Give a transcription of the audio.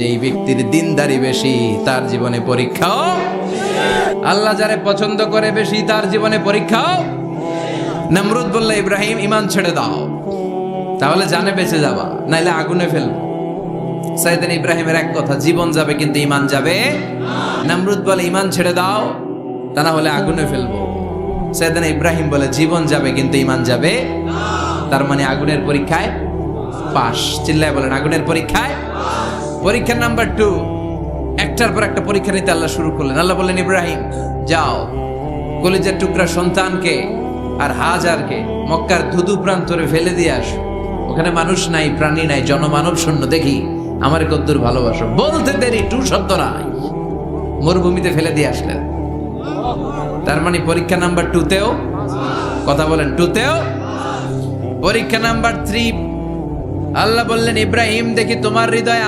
যেই ব্যক্তির দিনদারি বেশি তার জীবনে পরীক্ষাও, আল্লাহ যারে পছন্দ করে বেশি তার জীবনে পরীক্ষাও। নমরুদ বলল, ইব্রাহিম ঈমান ছেড়ে দাও, তাহলে জানে বেঁচে যাবা, নাইলে আগুনে ফেলবো। সাইয়েদনা ইব্রাহিমের এক কথা, জীবন যাবে কিন্তু ঈমান যাবে। নমরুদ বলে, ঈমান ছেড়ে দাও, তা না হলে আগুনে ফেলবো। সাইয়েদনা ইব্রাহিম বলে, জীবন যাবে কিন্তু ঈমান যাবে। তার মানে আগুনের পরীক্ষায় পাস। চিল্লায় বলেন, আগুনের পরীক্ষায়। পরীক্ষা নাম্বার 2, একটার পর একটা পরীক্ষা নিতে আল্লাহ শুরু করলেন। আল্লাহ বললেন, ইব্রাহিম যাও, কলিজার টুকরা সন্তানকে আর হাজারকে মক্কার ধুধু প্রান্তরে ফেলে দিয়ে আসো। ওখানে মানুষ নাই, প্রাণী নাই, জনমানব শূন্য, দেখি আমার কদ্দুর ভালোবাসো। বলতে দেরি, টু শব্দ নাই, মরুভূমিতে ফেলে দিয়ে আসলেন। তার মানে পরীক্ষা নাম্বার 2তেও, কথা বলেন, 2তেও। পরীক্ষা নাম্বার 3, আল্লাহ বললেন, ইব্রাহিম দেখি তোমার হৃদয়ে